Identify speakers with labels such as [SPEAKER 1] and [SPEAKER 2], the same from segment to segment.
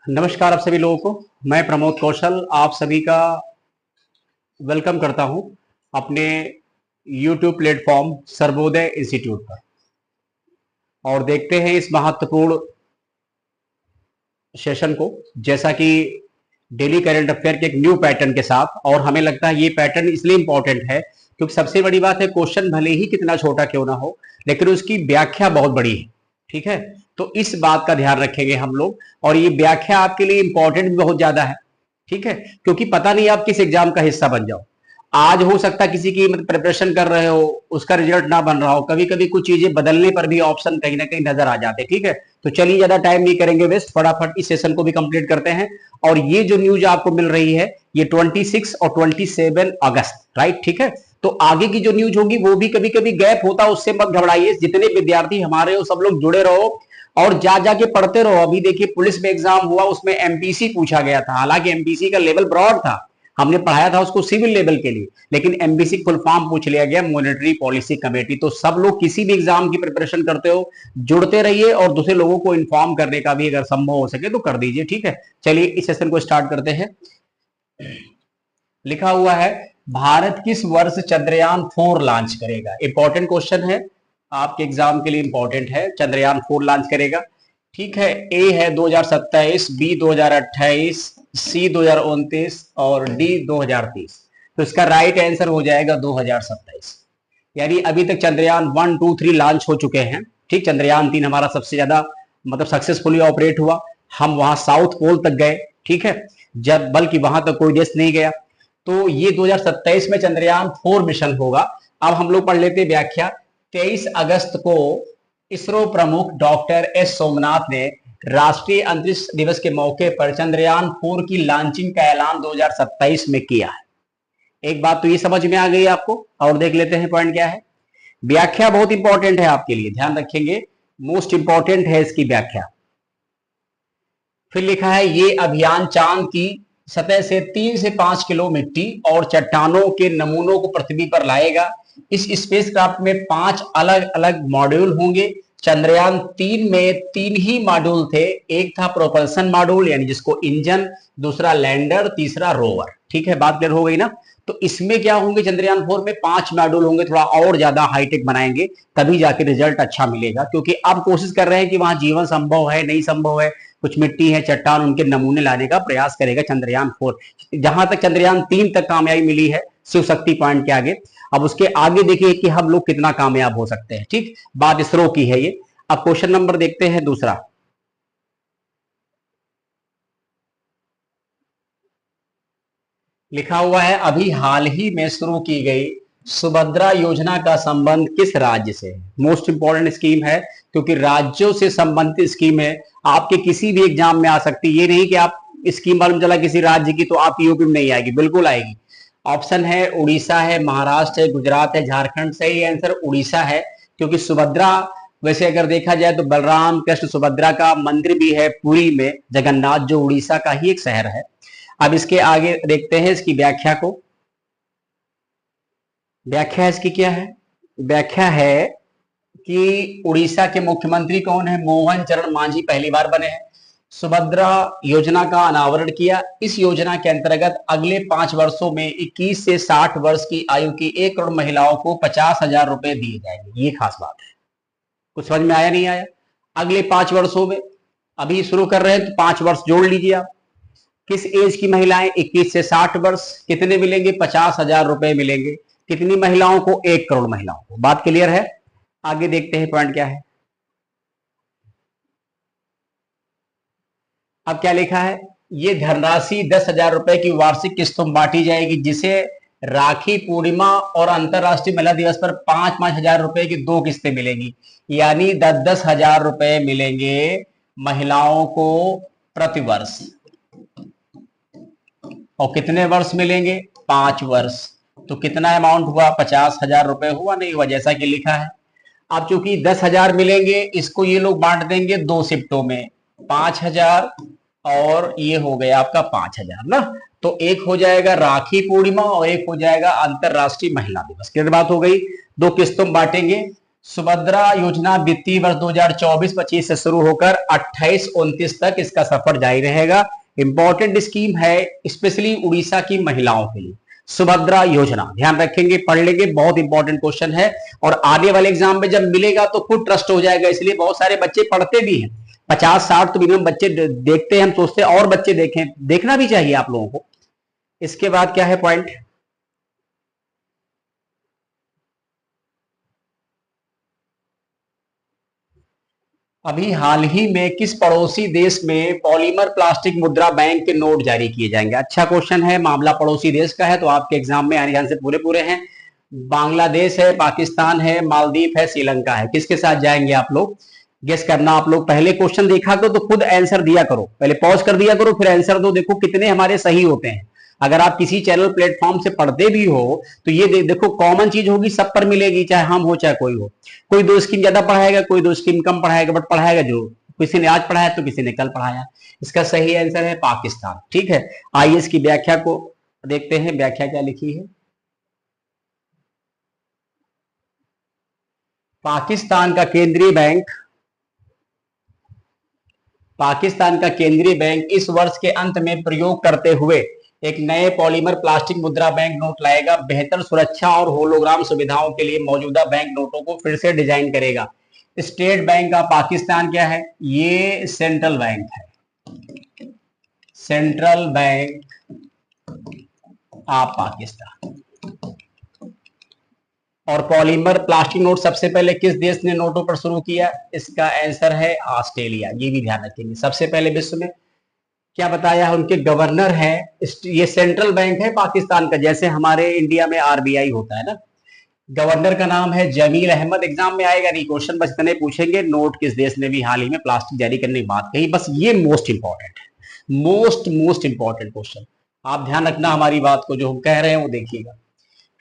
[SPEAKER 1] नमस्कार आप सभी लोगों को। मैं प्रमोद कौशल आप सभी का वेलकम करता हूं अपने YouTube प्लेटफॉर्म सर्वोदय इंस्टीट्यूट पर। और देखते हैं इस महत्वपूर्ण सेशन को, जैसा कि डेली करंट अफेयर के एक न्यू पैटर्न के साथ। और हमें लगता है ये पैटर्न इसलिए इंपॉर्टेंट है क्योंकि सबसे बड़ी बात है, क्वेश्चन भले ही कितना छोटा क्यों ना हो लेकिन उसकी व्याख्या बहुत बड़ी है। ठीक है, तो इस बात का ध्यान रखेंगे हम लोग। और ये व्याख्या आपके लिए इंपॉर्टेंट भी बहुत ज्यादा है। ठीक है, क्योंकि पता नहीं आप किस एग्जाम का हिस्सा बन जाओ। आज हो सकता है किसी की मतलब प्रिपरेशन कर रहे हो, उसका रिजल्ट ना बन रहा हो। कभी कभी कुछ चीजें बदलने पर भी ऑप्शन कहीं ना कहीं नजर आ जाते हैं। ठीक है, तो चलिए ज्यादा टाइम नहीं करेंगे वेस्ट, फटाफट इस सेशन को भी कंप्लीट करते हैं। और ये जो न्यूज आपको मिल रही है ये 26 और 27 अगस्त, राइट। ठीक है, तो आगे की जो न्यूज होगी वो भी कभी कभी गैप होता है, उससे मत घबराइए। जितने विद्यार्थी हमारे हो सब लोग जुड़े रहो और जा जाके पढ़ते रहो। अभी देखिए पुलिस में एग्जाम हुआ, उसमें एमपीसी पूछा गया था। हालांकि एमपीसी का लेवल ब्रॉड था, हमने पढ़ाया था उसको सिविल लेवल के लिए, लेकिन एमबीसी फुल फॉर्म पूछ लिया गया, मॉनेटरी पॉलिसी कमेटी। तो सब लोग किसी भी एग्जाम की प्रिपरेशन करते हो जुड़ते रहिए और दूसरे लोगों को इन्फॉर्म करने का भी अगर संभव हो सके तो कर दीजिए। ठीक है, चलिए इस सेशन को स्टार्ट करते हैं। लिखा हुआ है भारत किस वर्ष चंद्रयान 4 लॉन्च करेगा। इंपॉर्टेंट क्वेश्चन है, आपके एग्जाम के लिए इंपॉर्टेंट है। चंद्रयान 4 लॉन्च करेगा। ठीक है, ए है 2027, बी 2028, सी 2029 और डी 2030। तो इसका राइट आंसर हो जाएगा 2027। यानी अभी तक चंद्रयान 1, 2, 3 लॉन्च हो चुके हैं। ठीक, चंद्रयान 3 हमारा सबसे ज्यादा मतलब सक्सेसफुली ऑपरेट हुआ। हम वहां साउथ पोल तक गए। ठीक है, जब बल्कि वहां तक कोई देश नहीं गया। तो ये 2027 में चंद्रयान 4 मिशन होगा। अब हम लोग पढ़ लेते व्याख्या। 23 अगस्त को इसरो प्रमुख डॉक्टर एस सोमनाथ ने राष्ट्रीय अंतरिक्ष दिवस के मौके पर चंद्रयान 4 की लॉन्चिंग का ऐलान 2027 में किया है। एक बात तो ये समझ में आ गई आपको, और देख लेते हैं पॉइंट क्या है। व्याख्या बहुत इंपॉर्टेंट है आपके लिए, ध्यान रखेंगे, मोस्ट इंपॉर्टेंट है इसकी व्याख्या। फिर लिखा है ये अभियान चांद की सतह से 3 से 5 किलो मिट्टी और चट्टानों के नमूनों को पृथ्वी पर लाएगा। इस स्पेसक्राफ्ट में 5 अलग अलग मॉड्यूल होंगे। चंद्रयान 3 में 3 ही मॉड्यूल थे। एक था प्रोपल्सन मॉड्यूल यानी जिसको इंजन, दूसरा लैंडर, तीसरा रोवर। ठीक है, बात क्लियर हो गई ना। तो इसमें क्या होंगे, चंद्रयान 4 में 5 मॉड्यूल होंगे। थोड़ा और ज्यादा हाईटेक बनाएंगे तभी जाके रिजल्ट अच्छा मिलेगा, क्योंकि अब कोशिश कर रहे हैं कि वहां जीवन संभव है नहीं संभव है, कुछ मिट्टी है चट्टान, उनके नमूने लाने का प्रयास करेगा चंद्रयान 4। जहां तक चंद्रयान 3 तक कामयाबी मिली है शिव शक्ति पॉइंट के आगे, अब उसके आगे देखिए कि हम लोग कितना कामयाब हो सकते हैं। ठीक, बात इसरो की है ये। अब क्वेश्चन नंबर देखते हैं दूसरा। लिखा हुआ है अभी हाल ही में शुरू की गई सुभद्रा योजना का संबंध किस राज्य से है। मोस्ट इंपॉर्टेंट स्कीम है, क्योंकि राज्यों से संबंधित स्कीम है। आपके किसी भी एग्जाम में आ सकती है। ये नहीं कि आप स्कीम मालूम चला किसी राज्य की तो आपकी यूपी में नहीं आएगी, बिल्कुल आएगी। ऑप्शन है उड़ीसा है, महाराष्ट्र है, गुजरात है, झारखंड। सही आंसर उड़ीसा है, क्योंकि सुभद्रा, वैसे अगर देखा जाए तो बलराम कृष्ण सुभद्रा का मंदिर भी है पुरी में, जगन्नाथ, जो उड़ीसा का ही एक शहर है। अब इसके आगे देखते हैं इसकी व्याख्या को। व्याख्या इसकी क्या है, व्याख्या है कि उड़ीसा के मुख्यमंत्री कौन है, मोहन चरण मांझी पहली बार बने हैं। सुभद्रा योजना का अनावरण किया। इस योजना के अंतर्गत अगले 5 वर्षों में 21 से 60 वर्ष की आयु की 1 करोड़ महिलाओं को 50,000 रुपए दिए जाएंगे। ये खास बात है। कुछ समझ में आया नहीं आया। अगले 5 वर्षों में, अभी शुरू कर रहे हैं तो 5 वर्ष जोड़ लीजिए आप। किस एज की महिलाएं, 21 से 60 वर्ष। कितने मिलेंगे, 50,000 रुपए मिलेंगे। कितनी महिलाओं को, 1 करोड़ महिलाओं को। बात क्लियर है। आगे देखते हैं पॉइंट क्या है। अब क्या लिखा है, ये धनराशि 10,000 रुपए की वार्षिक किस्तों में बांटी जाएगी, जिसे राखी पूर्णिमा और अंतरराष्ट्रीय महिला दिवस पर 5-5 हजार रुपए की 2 किस्तें मिलेंगी। यानी 10-10 हजार रुपए मिलेंगे महिलाओं को प्रतिवर्ष। और कितने वर्ष मिलेंगे, 5 वर्ष। तो कितना अमाउंट हुआ, 50,000 रुपए हुआ नहीं हुआ, जैसा कि लिखा है। अब चूंकि 10,000 मिलेंगे, इसको ये लोग बांट देंगे 2 शिफ्टों में, 5,000 और ये हो गया आपका 5,000 ना। तो एक हो जाएगा राखी पूर्णिमा और एक हो जाएगा अंतरराष्ट्रीय महिला दिवस। क्लियर बात हो गई। 2 किस्तों में बांटेंगे, सुभद्रा योजना वित्तीय वर्ष 2024-25 से शुरू होकर 28-29 तक इसका सफर जारी रहेगा। इंपॉर्टेंट स्कीम है स्पेशली उड़ीसा की महिलाओं के लिए। सुभद्रा योजना ध्यान रखेंगे, पढ़ लेंगे, बहुत इंपॉर्टेंट क्वेश्चन है और आने वाले एग्जाम में जब मिलेगा तो खुद ट्रस्ट हो जाएगा। इसलिए बहुत सारे बच्चे पढ़ते भी हैं, 50-60 तो मिनिमम बच्चे देखते हैं। हम सोचते हैं और बच्चे देखें, देखना भी चाहिए आप लोगों को। इसके बाद क्या है पॉइंट, अभी हाल ही में किस पड़ोसी देश में पॉलीमर प्लास्टिक मुद्रा बैंक के नोट जारी किए जाएंगे? अच्छा क्वेश्चन है, मामला पड़ोसी देश का है तो आपके एग्जाम में आने जाने से पूरे पूरे हैं। बांग्लादेश है, पाकिस्तान है, मालदीव है, श्रीलंका है, किसके साथ जाएंगे आप लोग गेस करना। आप लोग पहले क्वेश्चन देखा करो तो खुद आंसर दिया करो, पहले पॉज कर दिया करो फिर आंसर दो, देखो कितने हमारे सही होते हैं। अगर आप किसी चैनल प्लेटफॉर्म से पढ़ते भी हो तो ये देखो कॉमन चीज होगी, सब पर मिलेगी, चाहे हम हो चाहे कोई हो। कोई 2 स्कीम ज्यादा पढ़ाएगा, कोई 2 स्कीम कम पढ़ाएगा, बट पढ़ाएगा जरूर। किसी ने आज पढ़ाया तो किसी ने कल पढ़ाया। इसका सही आंसर है पाकिस्तान। ठीक है, आइए इसकी व्याख्या को देखते हैं, व्याख्या क्या लिखी है। पाकिस्तान का केंद्रीय बैंक इस वर्ष के अंत में प्रयोग करते हुए एक नए पॉलीमर प्लास्टिक मुद्रा बैंक नोट लाएगा। बेहतर सुरक्षा और होलोग्राम सुविधाओं के लिए मौजूदा बैंक नोटों को फिर से डिजाइन करेगा। स्टेट बैंक ऑफ पाकिस्तान क्या है? ये सेंट्रल बैंक है, सेंट्रल बैंक ऑफ पाकिस्तान। और पॉलीमर प्लास्टिक नोट सबसे पहले किस देश ने नोटों पर शुरू किया? इसका आंसर है ऑस्ट्रेलिया। ये भी ध्यान रखेंगे, सबसे पहले विश्व में। क्या बताया है? उनके गवर्नर है, ये सेंट्रल बैंक है पाकिस्तान का, जैसे हमारे इंडिया में आरबीआई होता है ना। गवर्नर का नाम है जमील अहमद। एग्जाम में आएगा नहीं क्वेश्चन, बस इतने पूछेंगे नोट किस देश ने भी हाल ही में प्लास्टिक जारी करने की बात कही, बस ये मोस्ट इंपॉर्टेंट है, मोस्ट इंपॉर्टेंट क्वेश्चन। आप ध्यान रखना हमारी बात को, जो हम कह रहे हैं वो देखिएगा।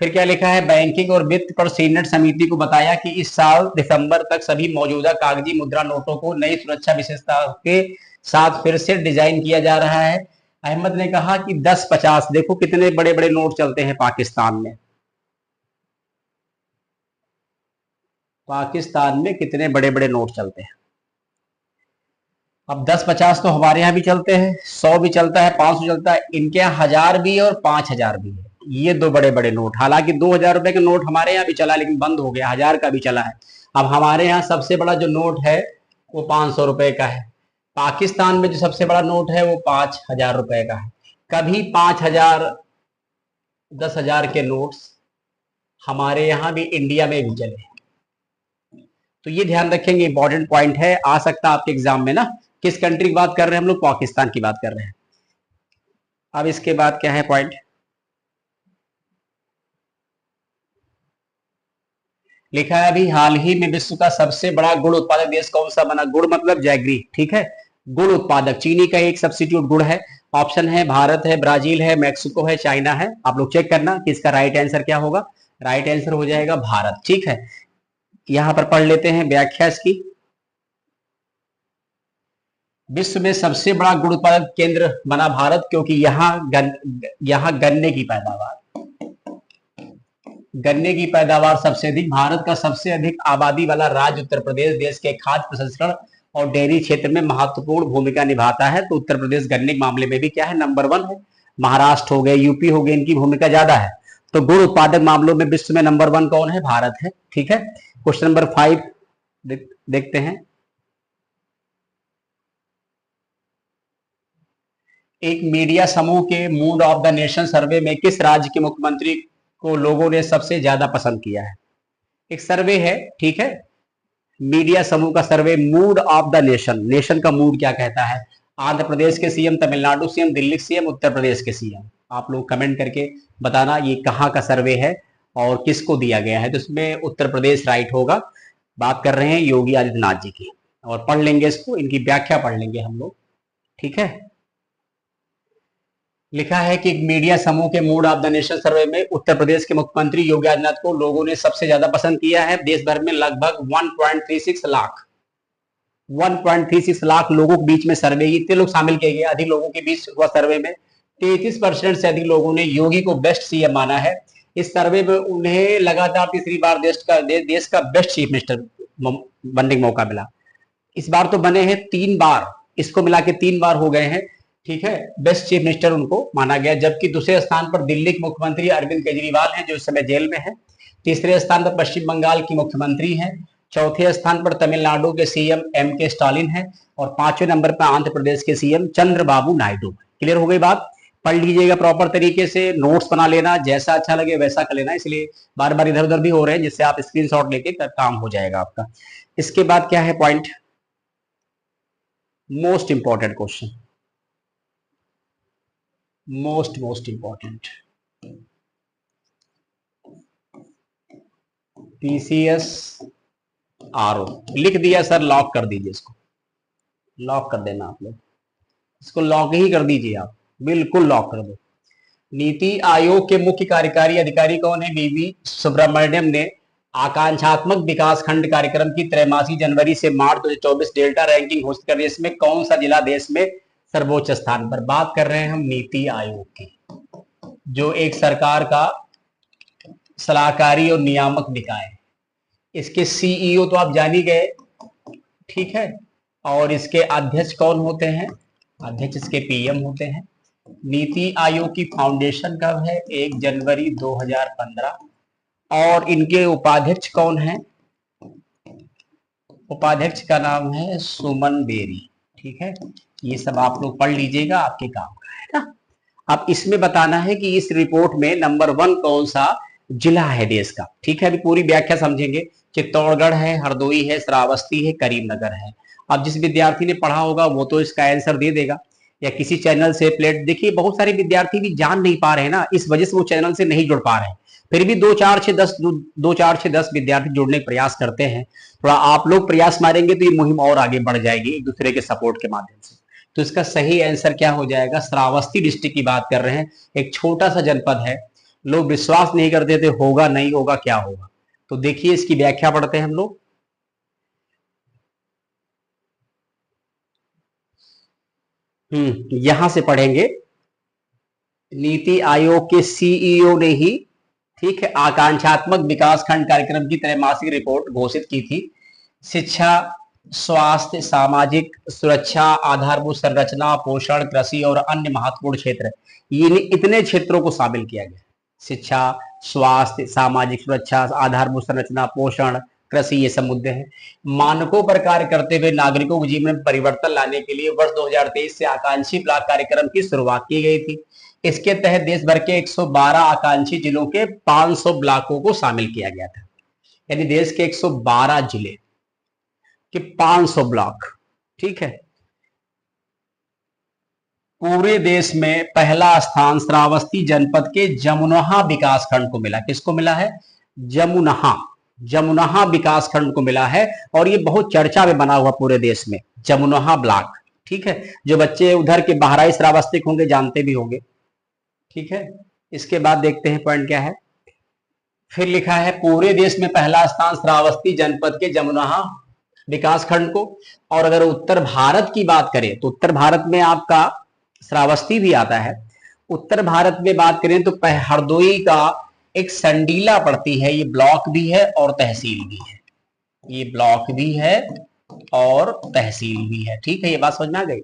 [SPEAKER 1] फिर क्या लिखा है? बैंकिंग और वित्त पर सीनेट समिति को बताया कि इस साल दिसंबर तक सभी मौजूदा कागजी मुद्रा नोटों को नई सुरक्षा विशेषता के साथ फिर से डिजाइन किया जा रहा है। अहमद ने कहा कि 10-50, देखो कितने बड़े बड़े नोट चलते हैं पाकिस्तान में। पाकिस्तान में कितने बड़े बड़े नोट चलते हैं। अब 10-50 तो हमारे यहाँ भी चलते हैं, 100 भी चलता है, 500 चलता है, इनके यहाँ 1000 भी है और 5000 भी है। ये 2 बड़े बड़े नोट। हालांकि 2000 रुपए का नोट हमारे यहाँ भी चला लेकिन बंद हो गया, 1000 का भी चला है। अब हमारे यहाँ सबसे बड़ा जो नोट है वो 500 रुपए का है। पाकिस्तान में जो सबसे बड़ा नोट है वो 5000 रुपए का है। कभी 5000, 10,000 के नोट्स हमारे यहाँ भी इंडिया में भी चले, तो ये ध्यान रखेंगे, इंपॉर्टेंट पॉइंट है, आ सकता है आपके एग्जाम में ना। किस कंट्री की बात कर रहे हैं हम लोग? पाकिस्तान की बात कर रहे हैं। अब इसके बाद क्या है पॉइंट, लिखा है अभी हाल ही में विश्व का सबसे बड़ा गुड़ उत्पादक देश कौन सा बना? गुड़ मतलब जैगरी, ठीक है, गुड़ उत्पादक। चीनी का एक सब्सिट्यूट गुड़ है। ऑप्शन है भारत है, ब्राजील है, मैक्सिको है, चाइना है। आप लोग चेक करना कि इसका राइट आंसर क्या होगा। राइट आंसर हो जाएगा भारत। ठीक है, यहां पर पढ़ लेते हैं व्याख्या इसकी। विश्व में सबसे बड़ा गुड़ उत्पादक केंद्र बना भारत, क्योंकि यहाँ गन्ने की पैदावार सबसे अधिक। भारत का सबसे अधिक आबादी वाला राज्य उत्तर प्रदेश देश के खाद्य प्रसंस्करण और डेयरी क्षेत्र में महत्वपूर्ण भूमिका निभाता है। तो उत्तर प्रदेश गन्ने के मामले में भी क्या है? नंबर 1 है। महाराष्ट्र हो गए, यूपी हो गए, इनकी भूमिका ज्यादा है। तो गुड़ उत्पादक मामलों में विश्व में नंबर 1 कौन है? भारत है। ठीक है, क्वेश्चन नंबर 5 देखते हैं। एक मीडिया समूह के मूड ऑफ द नेशन सर्वे में किस राज्य के मुख्यमंत्री को लोगों ने सबसे ज्यादा पसंद किया है? एक सर्वे है, ठीक है, मीडिया समूह का survey, mood of the nation, nation का मूड क्या कहता है? आंध्र प्रदेश के CM, Tamil Nadu CM, Delhi CM, Uttar Pradesh के सीएम। आप लोग कमेंट करके बताना ये कहाँ का सर्वे है और किसको दिया गया है। तो इसमें उत्तर प्रदेश राइट होगा। बात कर रहे हैं योगी आदित्यनाथ जी की, और पढ़ लेंगे इसको, इनकी व्याख्या पढ़ लेंगे हम लोग। ठीक है, लिखा है कि मीडिया समूह के मूड ऑफ द नेशन सर्वे में उत्तर प्रदेश के मुख्यमंत्री योगी आदित्यनाथ को लोगों ने सबसे ज्यादा पसंद किया है। देश भर में लगभग 1.36 लाख लोगों के बीच में सर्वे, इतने लोग शामिल किए गए, अधिक लोगों के बीच हुआ सर्वे में 33% से अधिक लोगों ने योगी को बेस्ट सीएम माना है। इस सर्वे में उन्हें लगातार तीसरी बार देश का बेस्ट चीफ मिनिस्टर बनने का मौका मिला। इस बार तो बने हैं 3 बार, इसको मिला के 3 बार हो गए हैं, ठीक है। बेस्ट चीफ मिनिस्टर उनको माना गया, जबकि दूसरे स्थान पर दिल्ली के मुख्यमंत्री अरविंद केजरीवाल हैं जो इस समय जेल में है। तीसरे स्थान पर पश्चिम बंगाल की मुख्यमंत्री हैं। चौथे स्थान पर तमिलनाडु के सीएम एम.के. स्टालिन हैं और 5वें नंबर पर आंध्र प्रदेश के सीएम चंद्रबाबू नायडू। क्लियर हो गई बात? पढ़ लीजिएगा प्रॉपर तरीके से, नोट्स बना लेना, जैसा अच्छा लगे वैसा कर लेना, इसलिए बार बार इधर उधर भी हो रहे हैं, जिससे आप स्क्रीनशॉट लेके काम हो जाएगा आपका। इसके बाद क्या है point, most important question, most important, PCS RO लिख दिया सर, लॉक कर दीजिए इसको, लॉक कर देना आप लोग, इसको लॉक ही कर दीजिए आप, बिल्कुल लॉक कर दो। नीति आयोग के मुख्य कार्यकारी अधिकारी कौन है? वीवी सुब्रमण्यम ने आकांक्षात्मक विकास खंड कार्यक्रम की त्रैमासिक जनवरी से मार्च 2024 डेल्टा रैंकिंग घोषित कर, इसमें कौन सा जिला देश में सर्वोच्च स्थान पर? बात कर रहे हैं हम नीति आयोग की, जो एक सरकार का सलाहकारी और नियामक निकाय है। इसके सीईओ तो आप जान ही गए, ठीक है, और इसके अध्यक्ष कौन होते हैं? अध्यक्ष इसके पीएम होते हैं। नीति आयोग की फाउंडेशन कब है? 1 जनवरी 2015। और इनके उपाध्यक्ष कौन है? उपाध्यक्ष का नाम है सुमन बेरी, ठीक है। ये सब आप लोग पढ़ लीजिएगा, आपके काम का है ना। अब इसमें बताना है कि इस रिपोर्ट में नंबर 1 कौन सा जिला है देश का, ठीक है। अभी पूरी व्याख्या समझेंगे। चित्तौड़गढ़ है, हरदोई है, श्रावस्ती है, करीमनगर है। अब जिस विद्यार्थी ने पढ़ा होगा वो तो इसका आंसर दे देगा, या किसी चैनल से प्लेट, देखिए बहुत सारे विद्यार्थी भी जान नहीं पा रहे हैं ना, इस वजह से वो चैनल से नहीं जुड़ पा रहे हैं। फिर भी 2-4-6-10 विद्यार्थी जुड़ने का प्रयास करते हैं। थोड़ा आप लोग प्रयास मारेंगे तो ये मुहिम और आगे बढ़ जाएगी एक दूसरे के सपोर्ट के माध्यम से। तो इसका सही आंसर क्या हो जाएगा? श्रावस्ती डिस्ट्रिक्ट की बात कर रहे हैं, एक छोटा सा जनपद है। लोग विश्वास नहीं करते थे, होगा नहीं होगा क्या होगा। तो देखिए इसकी व्याख्या पढ़ते हैं हम लोग। यहां से पढ़ेंगे। नीति आयोग के सीईओ ने ही, ठीक है, आकांक्षात्मक विकास खंड कार्यक्रम की त्रैमासिक रिपोर्ट घोषित की थी। शिक्षा, स्वास्थ्य, सामाजिक सुरक्षा, आधारभूत संरचना, पोषण, कृषि और अन्य महत्वपूर्ण क्षेत्र, ये इतने क्षेत्रों को शामिल किया गया। शिक्षा, स्वास्थ्य, सामाजिक सुरक्षा, आधारभूत संरचना, पोषण, कृषि, ये सब मुद्दे हैं। मानकों पर कार्य करते हुए नागरिकों के जीवन में परिवर्तन लाने के लिए वर्ष 2023 से आकांक्षी ब्लॉक कार्यक्रम की शुरुआत की गई थी। इसके तहत देश भर के 112 आकांक्षी जिलों के 500 ब्लॉकों को शामिल किया गया था। यानी देश के 112 जिले के 500 ब्लॉक, ठीक है। पूरे देश में पहला स्थान श्रावस्ती जनपद के जमुनहा विकास खंड को मिला। किसको मिला है? जमुनहा विकास खंड को मिला है, और ये बहुत चर्चा में बना हुआ पूरे देश में, जमुनहा ब्लॉक, ठीक है। जो बच्चे उधर के बहराइच श्रावस्ती होंगे जानते भी होंगे, ठीक है। इसके बाद देखते हैं पॉइंट क्या है। फिर लिखा है पूरे देश में पहला स्थान श्रावस्ती जनपद के जमुनहा विकास खंड को। और अगर उत्तर भारत की बात करें तो उत्तर भारत में आपका श्रावस्ती भी आता है। उत्तर भारत में बात करें तो हरदोई का एक संडीला पड़ती है, ये ब्लॉक भी है और तहसील भी है, ये ब्लॉक भी है और तहसील भी है, ठीक है। ये बात समझ में आ गई।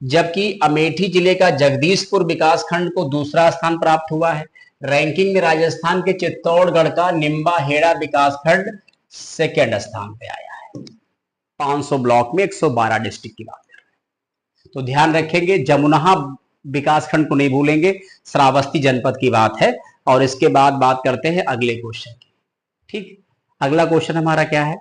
[SPEAKER 1] जबकि अमेठी जिले का जगदीशपुर विकास खंड को दूसरा स्थान प्राप्त हुआ है। रैंकिंग में राजस्थान के चित्तौड़गढ़ का निम्बा हेड़ा विकास खंड सेकेंड स्थान पे आया है। 500 ब्लॉक में 112 डिस्ट्रिक्ट की बात कर रहे हैं, तो ध्यान रखेंगे, जमुनहा विकास खंड को नहीं भूलेंगे, श्रावस्ती जनपद की बात है। और इसके बाद बात करते हैं अगले क्वेश्चन की, ठीक। अगला क्वेश्चन हमारा क्या है?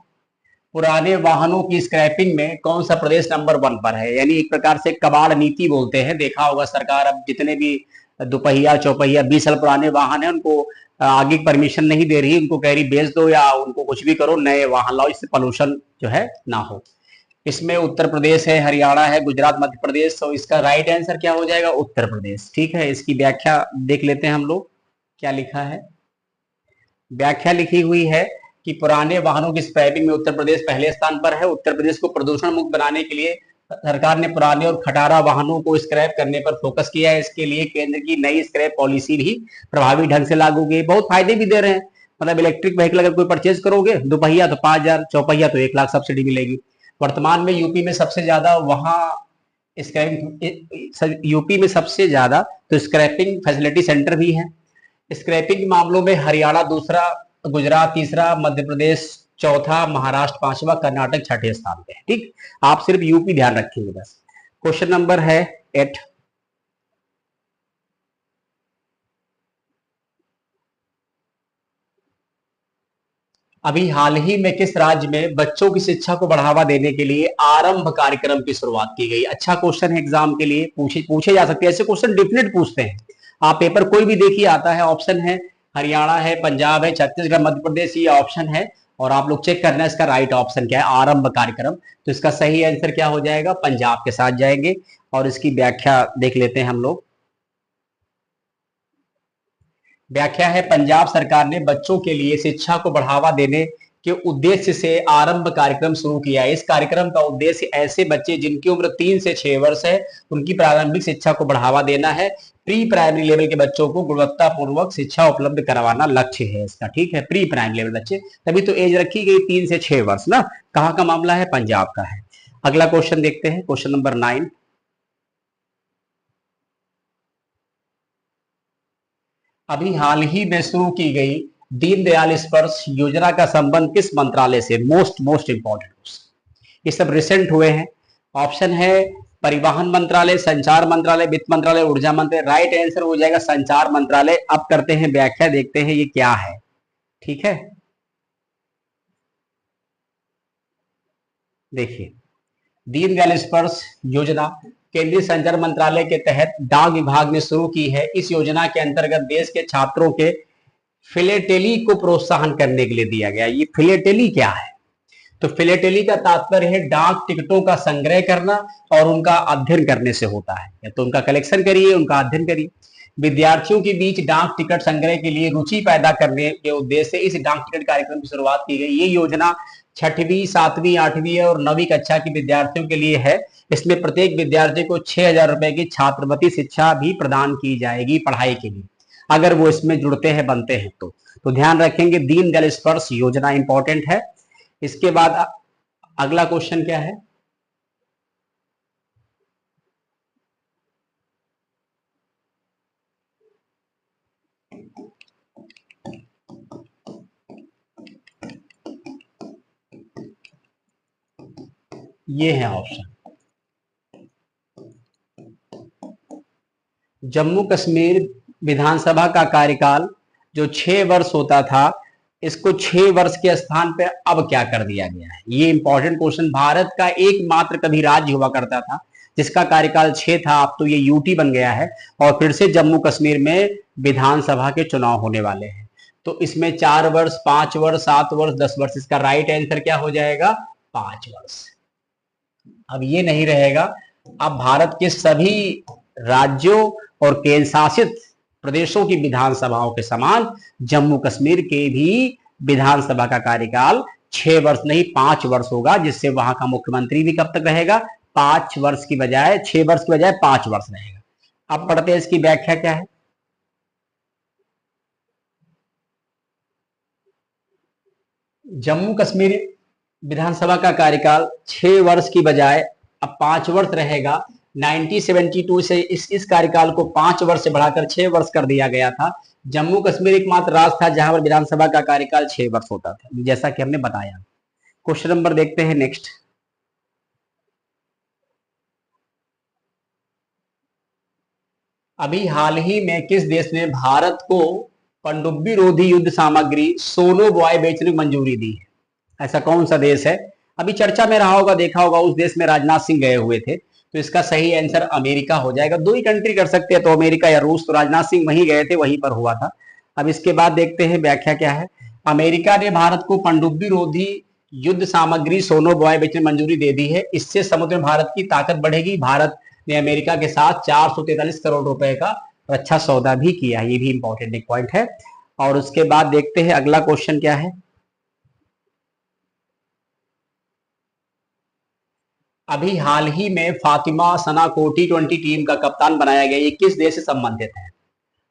[SPEAKER 1] पुराने वाहनों की स्क्रैपिंग में कौन सा प्रदेश नंबर 1 पर है? यानी एक प्रकार से कबाड़ नीति बोलते हैं। देखा होगा सरकार अब जितने भी दोपहिया चौपहिया 20 साल पुराने वाहन है उनको आगे परमिशन नहीं दे रही, उनको कह रही बेच दो या उनको कुछ भी करो, नए वाहन लाओ, इससे पोल्यूशन जो है ना हो। इसमें उत्तर प्रदेश है, हरियाणा है, गुजरात, मध्य प्रदेश। तो इसका राइट आंसर क्या हो जाएगा? उत्तर प्रदेश, ठीक है। इसकी व्याख्या देख लेते हैं हम लोग, क्या लिखा है। व्याख्या लिखी हुई है कि पुराने वाहनों की स्क्रैपिंग में उत्तर प्रदेश पहले स्थान पर है। उत्तर प्रदेश को प्रदूषण मुक्त बनाने के लिए सरकार ने पुराने और खटारा वाहनों को स्क्रैप करने पर फोकस किया है। इसके लिए केंद्र की नई स्क्रैप पॉलिसी भी प्रभावी ढंग से लागू की। बहुत फायदे भी दे रहे हैं, मतलब इलेक्ट्रिक व्हीकल अगर कोई परचेज करोगे, दोपहिया तो 5,000, चौपहिया तो 1 लाख सब्सिडी मिलेगी। वर्तमान में यूपी में सबसे ज्यादा वहां यूपी में सबसे ज्यादा तो स्क्रैपिंग फैसिलिटी सेंटर भी है। स्क्रैपिंग मामलों में हरियाणा दूसरा, गुजरात तीसरा, मध्य प्रदेश चौथा, महाराष्ट्र पांचवा, कर्नाटक छठे स्थान पे है। ठीक, आप सिर्फ यूपी ध्यान रखेंगे बस। क्वेश्चन नंबर है 8। अभी हाल ही में किस राज्य में बच्चों की शिक्षा को बढ़ावा देने के लिए आरंभ कार्यक्रम की शुरुआत की गई? अच्छा क्वेश्चन है, एग्जाम के लिए पूछे जा सकते हैं ऐसे क्वेश्चन, डेफिनेट पूछते हैं। आप पेपर कोई भी देखिए आता है, ऑप्शन है हरियाणा है, पंजाब है, छत्तीसगढ़, मध्य प्रदेश, ये ऑप्शन है। और आप लोग चेक करना है इसका राइट ऑप्शन क्या है, आरंभ कार्यक्रम। तो इसका सही आंसर क्या हो जाएगा, पंजाब के साथ जाएंगे। और इसकी व्याख्या देख लेते हैं हम लोग। व्याख्या है, पंजाब सरकार ने बच्चों के लिए शिक्षा को बढ़ावा देने के उद्देश्य से आरंभ कार्यक्रम शुरू किया है। इस कार्यक्रम का उद्देश्य ऐसे बच्चे जिनकी उम्र 3 से 6 वर्ष है उनकी प्रारंभिक शिक्षा को बढ़ावा देना है। प्री प्राइमरी लेवल के बच्चों को गुणवत्तापूर्वक शिक्षा उपलब्ध करवाना लक्ष्य है इसका। ठीक है, प्री प्राइमरी लेवल बच्चे, तभी तो एज रखी गई 3 से 6 वर्ष ना। कहाँ का मामला है, पंजाब का है। अगला क्वेश्चन देखते हैं, क्वेश्चन नंबर 9। अभी हाल ही में शुरू की गई दीनदयाल स्पर्श योजना का संबंध किस मंत्रालय से? मोस्ट इंपॉर्टेंट क्वेश्चन, ये सब रिसेंट हुए हैं। ऑप्शन है परिवहन मंत्रालय, संचार मंत्रालय, वित्त मंत्रालय, ऊर्जा मंत्रालय। राइट आंसर हो जाएगा संचार मंत्रालय। अब करते हैं व्याख्या, देखते हैं ये क्या है। ठीक है, देखिए, दीनदयाल स्पर्श योजना केंद्रीय संचार मंत्रालय के तहत डाक विभाग ने शुरू की है। इस योजना के अंतर्गत देश के छात्रों के फिलेटेली को प्रोत्साहन करने के लिए दिया गया। ये फिलेटेली क्या है? तो फिलेटेली का तात्पर्य है डाक टिकटों का संग्रह करना और उनका अध्ययन करने से होता है। तो उनका कलेक्शन करिए, उनका अध्ययन करिए। विद्यार्थियों के बीच डाक टिकट संग्रह के लिए रुचि पैदा करने के उद्देश्य से इस डाक टिकट कार्यक्रम की शुरुआत की गई। ये योजना 6वीं, 7वीं, 8वीं और 9वीं कक्षा के विद्यार्थियों के लिए है। इसमें प्रत्येक विद्यार्थी को 6,000 रुपए की छात्रवृत्ति शिक्षा भी प्रदान की जाएगी पढ़ाई के लिए, अगर वो इसमें जुड़ते हैं, बनते हैं तो ध्यान रखेंगे, दीनदयाल स्पर्श योजना इंपॉर्टेंट है। इसके बाद अगला क्वेश्चन क्या है, ये है ऑप्शन, जम्मू कश्मीर विधानसभा का कार्यकाल जो 6 वर्ष होता था, इसको 6 वर्ष के स्थान पे अब क्या कर दिया गया है? ये इंपॉर्टेंट क्वेश्चन। भारत का एकमात्र कभी राज्य हुआ करता था जिसका कार्यकाल 6 था, अब तो ये यूटी बन गया है। और फिर से जम्मू कश्मीर में विधानसभा के चुनाव होने वाले हैं। तो इसमें 4 वर्ष, 5 वर्ष, 7 वर्ष, 10 वर्ष, इसका राइट आंसर क्या हो जाएगा, 5 वर्ष। अब ये नहीं रहेगा, अब भारत के सभी राज्यों और केंद्र शासित प्रदेशों की विधानसभाओं के समान जम्मू कश्मीर के भी विधानसभा का कार्यकाल 6 वर्ष नहीं 5 वर्ष होगा, जिससे वहां का मुख्यमंत्री भी कब तक रहेगा, 5 वर्ष की बजाय, 6 वर्ष की बजाय 5 वर्ष रहेगा। अब पढ़ते हैं इसकी व्याख्या क्या है। जम्मू कश्मीर विधानसभा का कार्यकाल 6 वर्ष की बजाय अब 5 वर्ष रहेगा। 1972 से इस कार्यकाल को 5 वर्ष से बढ़ाकर 6 वर्ष कर दिया गया था। जम्मू कश्मीर एकमात्र राज्य था जहां पर विधानसभा का कार्यकाल 6 वर्ष होता था, जैसा कि हमने बताया। क्वेश्चन नंबर देखते हैं नेक्स्ट। अभी हाल ही में किस देश ने भारत को पनडुब्बी रोधी युद्ध सामग्री सोनोबॉय बेचने की मंजूरी दी है? ऐसा कौन सा देश है? अभी चर्चा में रहा होगा, देखा होगा, उस देश में राजनाथ सिंह गए हुए थे। तो इसका सही आंसर अमेरिका हो जाएगा। 2 ही कंट्री कर सकते हैं, तो अमेरिका या रूस। तो राजनाथ सिंह वहीं गए थे, वहीं पर हुआ था। अब इसके बाद देखते हैं व्याख्या क्या है। अमेरिका ने भारत को पनडुब्बी रोधी युद्ध सामग्री सोनोबॉय बेचने की मंजूरी दे दी है। इससे समुद्र में भारत की ताकत बढ़ेगी। भारत ने अमेरिका के साथ 443 करोड़ रुपए का रक्षा सौदा भी किया। ये भी इंपॉर्टेंट एक पॉइंट है। और उसके बाद देखते हैं अगला क्वेश्चन क्या है। अभी हाल ही में फातिमा सना को T20 टीम का कप्तान बनाया गया, ये किस देश से संबंधित है?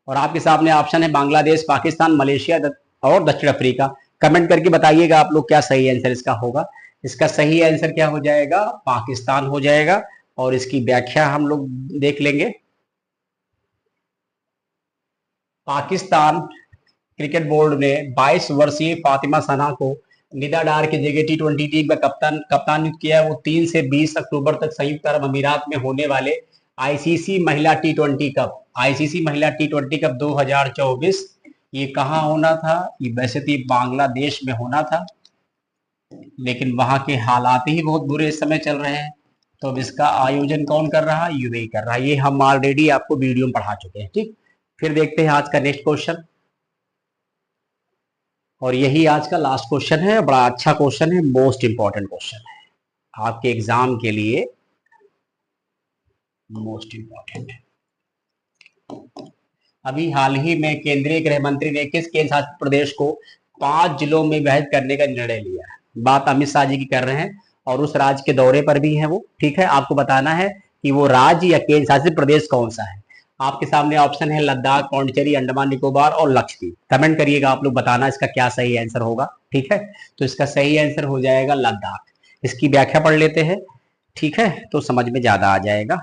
[SPEAKER 1] और आपके सामने ऑप्शन है बांग्लादेश, पाकिस्तान, मलेशिया और दक्षिण अफ्रीका। कमेंट करके बताइएगा आप लोग क्या सही आंसर इसका होगा। इसका सही आंसर क्या हो जाएगा? पाकिस्तान हो जाएगा। और इसकी व्याख्या हम लोग देख लेंगे। पाकिस्तान क्रिकेट बोर्ड ने 22 वर्षीय फातिमा सना को निदा डार की जगह T20 टीम का कप्तान नियुक्त किया है। वो 3 से 20 अक्टूबर तक संयुक्त अरब अमीरात में होने वाले आईसीसी महिला टी20 कप 2024 ये कहाँ होना था? ये वैसे तो बांग्लादेश में होना था, लेकिन वहां के हालात ही बहुत बुरे इस समय चल रहे हैं। तो अब इसका आयोजन कौन कर रहा है? यूएई कर रहा है। ये हम ऑलरेडी आपको वीडियो में पढ़ा चुके हैं। ठीक, फिर देखते हैं आज का नेक्स्ट क्वेश्चन, और यही आज का लास्ट क्वेश्चन है। बड़ा अच्छा क्वेश्चन है, मोस्ट इंपॉर्टेंट क्वेश्चन है आपके एग्जाम के लिए, मोस्ट इंपॉर्टेंट। अभी हाल ही में केंद्रीय गृह मंत्री ने किस केंद्र शासित प्रदेश को 5 जिलों में विभाजित करने का निर्णय लिया है? बात अमित शाह जी की कर रहे हैं और उस राज्य के दौरे पर भी है वो। ठीक है, आपको बताना है कि वो राज्य या केंद्र शासित प्रदेश कौन सा है। आपके सामने ऑप्शन है लद्दाख, पौंडीचेरी, अंडमान निकोबार और लक्षद्वीप। कमेंट करिएगा आप लोग, बताना इसका क्या सही आंसर होगा। ठीक है, तो इसका सही आंसर हो जाएगा लद्दाख। इसकी व्याख्या पढ़ लेते हैं, ठीक है, तो समझ में ज्यादा आ जाएगा।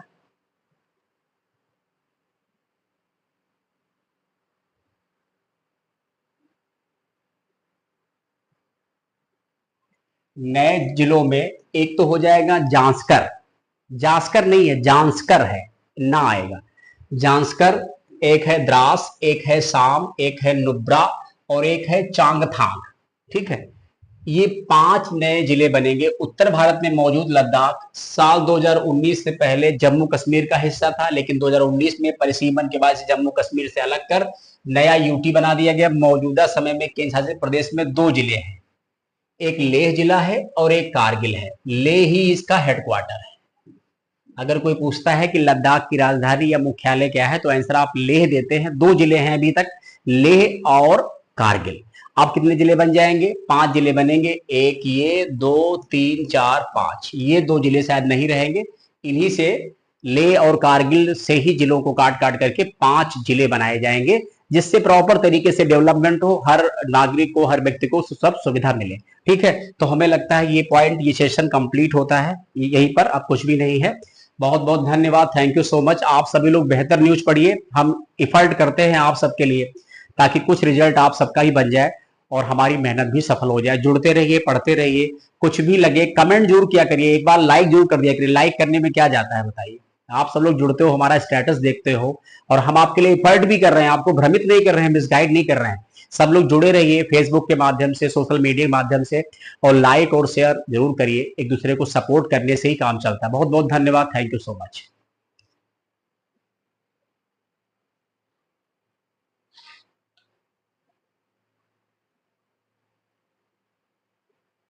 [SPEAKER 1] नए जिलों में एक तो हो जाएगा जांस्कर, जांस्कर नहीं है, जांस्कर है, ना आएगा। जांस्कर, एक है द्रास, एक है साम, एक है नुब्रा और एक है चांगथांग। ठीक है, ये 5 नए जिले बनेंगे। उत्तर भारत में मौजूद लद्दाख साल 2019 से पहले जम्मू कश्मीर का हिस्सा था, लेकिन 2019 में परिसीमन के बाद से जम्मू कश्मीर से अलग कर नया यूटी बना दिया गया। मौजूदा समय में केंद्र शासित प्रदेश में 2 जिले हैं, एक लेह जिला है और एक कारगिल है। लेह ही इसका हेडक्वार्टर है। अगर कोई पूछता है कि लद्दाख की राजधानी या मुख्यालय क्या है, तो आंसर आप लेह देते हैं। 2 जिले हैं अभी तक, लेह और कारगिल। आप कितने जिले बन जाएंगे? 5 जिले बनेंगे। एक ये, 2, 3, 4, 5, ये 2 जिले शायद नहीं रहेंगे। इन्हीं से, लेह और कारगिल से ही जिलों को काट काट करके 5 जिले बनाए जाएंगे, जिससे प्रॉपर तरीके से डेवलपमेंट हो, हर नागरिक को, हर व्यक्ति को सब सुविधा मिले। ठीक है, तो हमें लगता है ये पॉइंट, ये सेशन कंप्लीट होता है यहीं पर, अब कुछ भी नहीं है। बहुत बहुत धन्यवाद, थैंक यू सो मच। आप सभी लोग बेहतर न्यूज पढ़िए, हम इफर्ट करते हैं आप सबके लिए, ताकि कुछ रिजल्ट आप सबका ही बन जाए और हमारी मेहनत भी सफल हो जाए। जुड़ते रहिए, पढ़ते रहिए, कुछ भी लगे कमेंट जरूर किया करिए, एक बार लाइक जरूर कर दिया करिए। लाइक करने में क्या जाता है बताइए, आप सब लोग जुड़ते हो, हमारा स्टेटस देखते हो, और हम आपके लिए इफर्ट भी कर रहे हैं, आपको भ्रमित नहीं कर रहे हैं, मिसगाइड नहीं कर रहे हैं। सब लोग जुड़े रहिए फेसबुक के माध्यम से, सोशल मीडिया के माध्यम से, और लाइक और शेयर जरूर करिए। एक दूसरे को सपोर्ट करने से ही काम चलता है। बहुत बहुत धन्यवाद, थैंक यू सो मच।